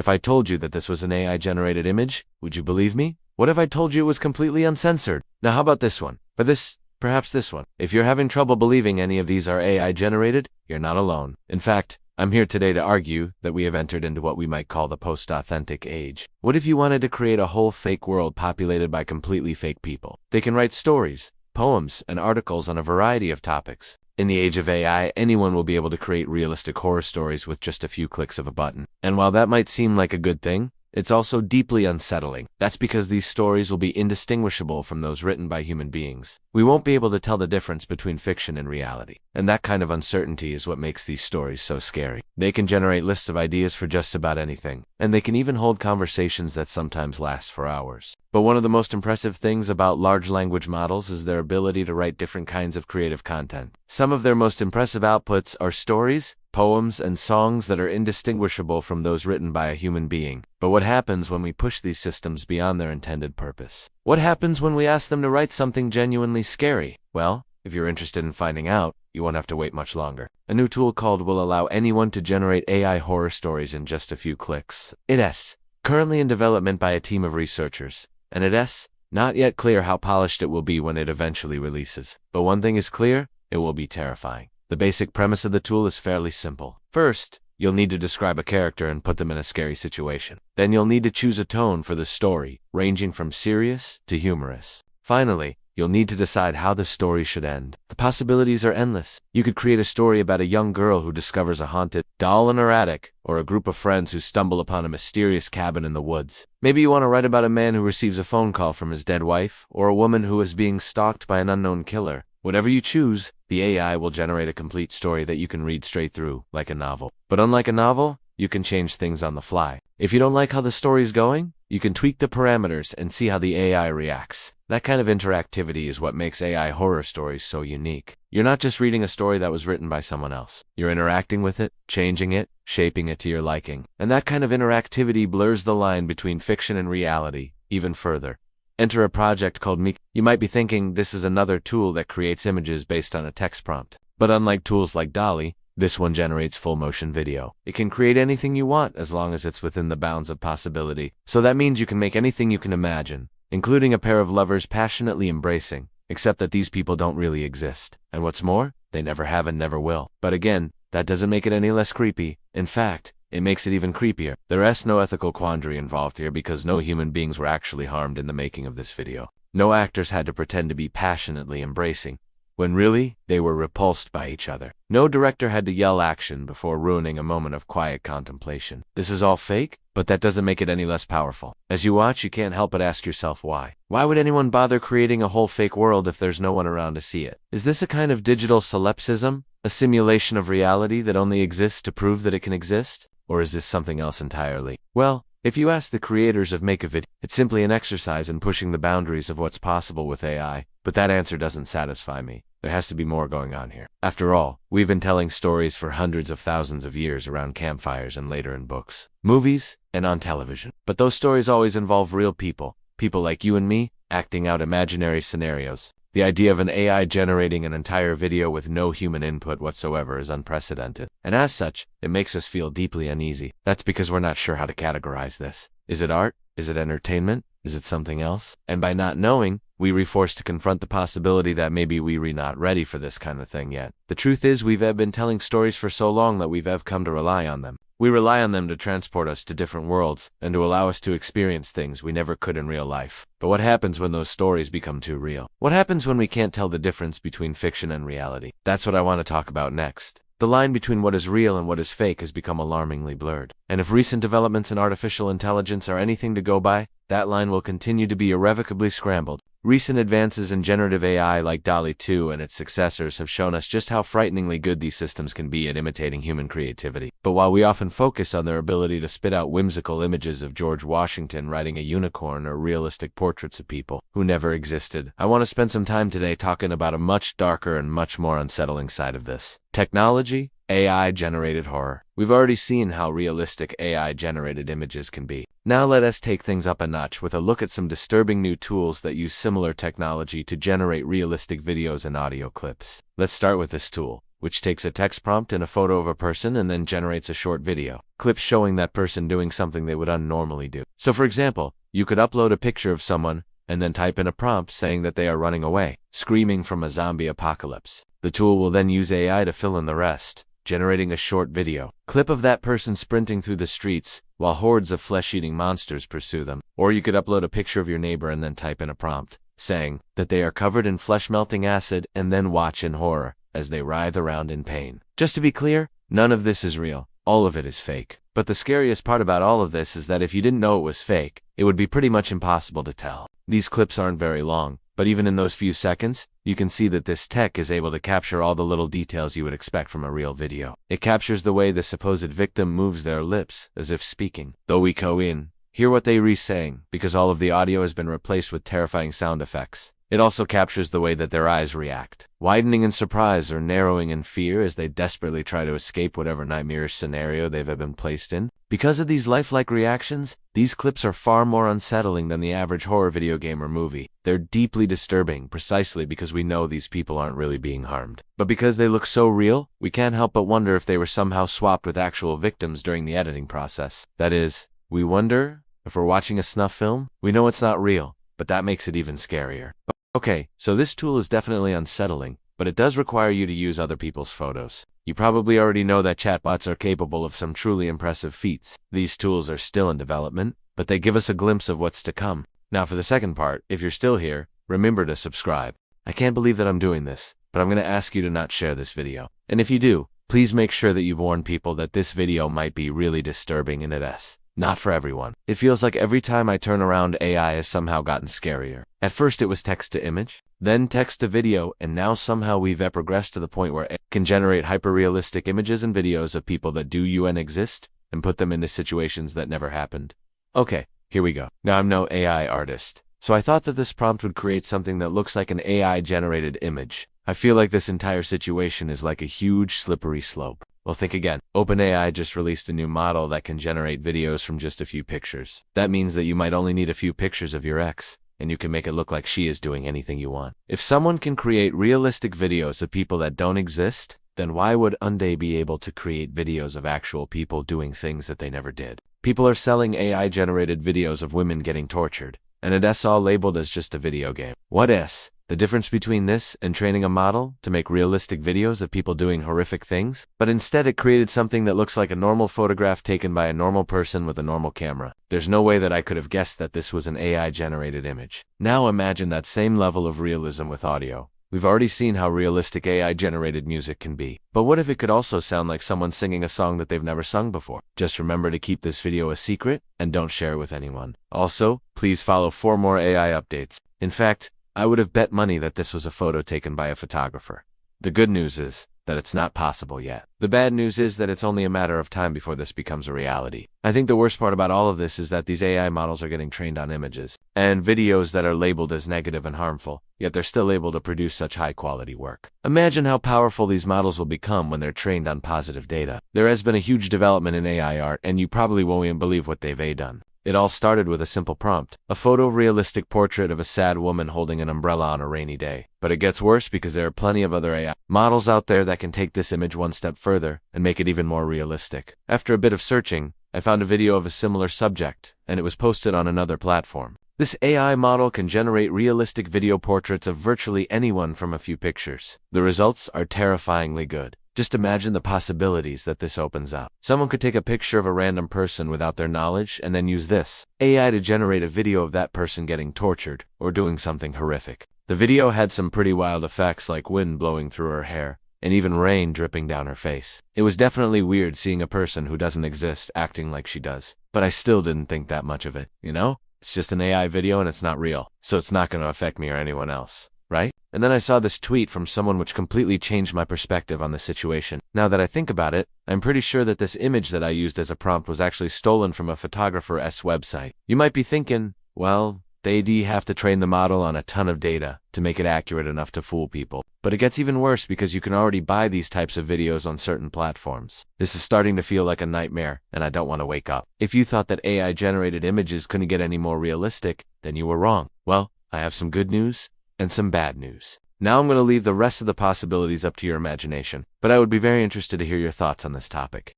If I told you that this was an AI-generated image, would you believe me? What if I told you it was completely uncensored? Now how about this one? Or this, perhaps this one. If you're having trouble believing any of these are AI-generated, you're not alone. In fact, I'm here today to argue that we have entered into what we might call the post-authentic age. What if you wanted to create a whole fake world populated by completely fake people? They can write stories, poems, and articles on a variety of topics. In the age of AI, anyone will be able to create realistic horror stories with just a few clicks of a button. And while that might seem like a good thing, it's also deeply unsettling. That's because these stories will be indistinguishable from those written by human beings. We won't be able to tell the difference between fiction and reality. And that kind of uncertainty is what makes these stories so scary. They can generate lists of ideas for just about anything, and they can even hold conversations that sometimes last for hours. But one of the most impressive things about large language models is their ability to write different kinds of creative content. Some of their most impressive outputs are stories, poems, and songs that are indistinguishable from those written by a human being. But what happens when we push these systems beyond their intended purpose? What happens when we ask them to write something genuinely scary? Well, if you're interested in finding out, you won't have to wait much longer. A new tool called will allow anyone to generate AI horror stories in just a few clicks. It's currently in development by a team of researchers, and it's not yet clear how polished it will be when it eventually releases. But one thing is clear, it will be terrifying. The basic premise of the tool is fairly simple. First, you'll need to describe a character and put them in a scary situation. Then you'll need to choose a tone for the story, ranging from serious to humorous. Finally, you'll need to decide how the story should end. The possibilities are endless. You could create a story about a young girl who discovers a haunted doll in her attic, or a group of friends who stumble upon a mysterious cabin in the woods. Maybe you want to write about a man who receives a phone call from his dead wife, or a woman who is being stalked by an unknown killer. Whatever you choose, the AI will generate a complete story that you can read straight through, like a novel. But unlike a novel, you can change things on the fly. If you don't like how the story's going, you can tweak the parameters and see how the AI reacts. That kind of interactivity is what makes AI horror stories so unique. You're not just reading a story that was written by someone else. You're interacting with it, changing it, shaping it to your liking. And that kind of interactivity blurs the line between fiction and reality even further. Enter a project called Meek. You might be thinking this is another tool that creates images based on a text prompt. But unlike tools like DALL-E, this one generates full motion video. It can create anything you want as long as it's within the bounds of possibility. So that means you can make anything you can imagine, including a pair of lovers passionately embracing, except that these people don't really exist. And what's more, they never have and never will. But again, that doesn't make it any less creepy. In fact, it makes it even creepier. There's no ethical quandary involved here because no human beings were actually harmed in the making of this video. No actors had to pretend to be passionately embracing, when really, they were repulsed by each other. No director had to yell action before ruining a moment of quiet contemplation. This is all fake, but that doesn't make it any less powerful. As you watch, you can't help but ask yourself why. Why would anyone bother creating a whole fake world if there's no one around to see it? Is this a kind of digital solipsism? A simulation of reality that only exists to prove that it can exist? Or is this something else entirely? Well, if you ask the creators of Make-A-Vid, it's simply an exercise in pushing the boundaries of what's possible with AI, but that answer doesn't satisfy me. There has to be more going on here. After all, we've been telling stories for hundreds of thousands of years around campfires and later in books, movies, and on television. But those stories always involve real people, people like you and me, acting out imaginary scenarios. The idea of an AI generating an entire video with no human input whatsoever is unprecedented. And as such, it makes us feel deeply uneasy. That's because we're not sure how to categorize this. Is it art? Is it entertainment? Is it something else? And by not knowing, we're forced to confront the possibility that maybe we're not ready for this kind of thing yet. The truth is, we've been telling stories for so long that we've come to rely on them. We rely on them to transport us to different worlds and to allow us to experience things we never could in real life. But what happens when those stories become too real? What happens when we can't tell the difference between fiction and reality? That's what I want to talk about next. The line between what is real and what is fake has become alarmingly blurred. And if recent developments in artificial intelligence are anything to go by, that line will continue to be irrevocably scrambled. Recent advances in generative AI like DALL-E 2 and its successors have shown us just how frighteningly good these systems can be at imitating human creativity. But while we often focus on their ability to spit out whimsical images of George Washington riding a unicorn or realistic portraits of people who never existed, I want to spend some time today talking about a much darker and much more unsettling side of this. Technology, AI-generated horror. We've already seen how realistic AI-generated images can be. Now let us take things up a notch with a look at some disturbing new tools that use similar technology to generate realistic videos and audio clips. Let's start with this tool. which takes a text prompt and a photo of a person and then generates a short video, clips showing that person doing something they would unnormally do. So for example, you could upload a picture of someone and then type in a prompt saying that they are running away, screaming from a zombie apocalypse. The tool will then use AI to fill in the rest, generating a short video clip of that person sprinting through the streets while hordes of flesh-eating monsters pursue them. Or you could upload a picture of your neighbor and then type in a prompt saying that they are covered in flesh-melting acid and then watch in horror as they writhe around in pain. Just to be clear, none of this is real. All of it is fake. But the scariest part about all of this is that if you didn't know it was fake, it would be pretty much impossible to tell. These clips aren't very long, but even in those few seconds, you can see that this tech is able to capture all the little details you would expect from a real video. It captures the way the supposed victim moves their lips, as if speaking. Though we go in, hear what they re-saying, because all of the audio has been replaced with terrifying sound effects. It also captures the way that their eyes react, widening in surprise or narrowing in fear as they desperately try to escape whatever nightmarish scenario they've been placed in. Because of these lifelike reactions, these clips are far more unsettling than the average horror video game or movie. They're deeply disturbing precisely because we know these people aren't really being harmed. But because they look so real, we can't help but wonder if they were somehow swapped with actual victims during the editing process. That is, we wonder if we're watching a snuff film. We know it's not real, but that makes it even scarier. Okay, so this tool is definitely unsettling, but it does require you to use other people's photos. You probably already know that chatbots are capable of some truly impressive feats. These tools are still in development, but they give us a glimpse of what's to come. Now for the second part, if you're still here, remember to subscribe. I can't believe that I'm doing this, but I'm going to ask you to not share this video. And if you do, please make sure that you've warned people that this video might be really disturbing and it's not for everyone. It feels like every time I turn around, AI has somehow gotten scarier. At first it was text to image, then text to video, and now somehow we've progressed to the point where it can generate hyper-realistic images and videos of people that do exist and put them into situations that never happened. Okay, here we go. Now I'm no AI artist, so I thought that this prompt would create something that looks like an AI-generated image. I feel like this entire situation is like a huge slippery slope. Well, think again. OpenAI just released a new model that can generate videos from just a few pictures. That means that you might only need a few pictures of your ex, and you can make it look like she is doing anything you want. If someone can create realistic videos of people that don't exist, then why would they be able to create videos of actual people doing things that they never did? People are selling AI-generated videos of women getting tortured, and it's all labeled as just a video game. What is the difference between this and training a model to make realistic videos of people doing horrific things? But instead it created something that looks like a normal photograph taken by a normal person with a normal camera. There's no way that I could have guessed that this was an AI-generated image. Now imagine that same level of realism with audio. We've already seen how realistic AI-generated music can be. But what if it could also sound like someone singing a song that they've never sung before? Just remember to keep this video a secret and don't share it with anyone. Also, please follow for more AI updates. In fact, I would have bet money that this was a photo taken by a photographer. The good news is that it's not possible yet. The bad news is that it's only a matter of time before this becomes a reality. I think the worst part about all of this is that these AI models are getting trained on images and videos that are labeled as negative and harmful, yet they're still able to produce such high-quality work. Imagine how powerful these models will become when they're trained on positive data. There has been a huge development in AI art, and you probably won't even believe what they've done. It all started with a simple prompt, a photorealistic portrait of a sad woman holding an umbrella on a rainy day. But it gets worse because there are plenty of other AI models out there that can take this image one step further and make it even more realistic. After a bit of searching, I found a video of a similar subject, and it was posted on another platform. This AI model can generate realistic video portraits of virtually anyone from a few pictures. The results are terrifyingly good. Just imagine the possibilities that this opens up. Someone could take a picture of a random person without their knowledge and then use this AI to generate a video of that person getting tortured or doing something horrific. The video had some pretty wild effects like wind blowing through her hair and even rain dripping down her face. It was definitely weird seeing a person who doesn't exist acting like she does, but I still didn't think that much of it, you know? It's just an AI video and it's not real, so it's not going to affect me or anyone else, right? And then I saw this tweet from someone which completely changed my perspective on the situation. Now that I think about it, I'm pretty sure that this image that I used as a prompt was actually stolen from a photographer's website. You might be thinking, well, they have to train the model on a ton of data to make it accurate enough to fool people. But it gets even worse because you can already buy these types of videos on certain platforms. This is starting to feel like a nightmare, and I don't want to wake up. If you thought that AI-generated images couldn't get any more realistic, then you were wrong. Well, I have some good news and some bad news. Now I'm going to leave the rest of the possibilities up to your imagination, but I would be very interested to hear your thoughts on this topic.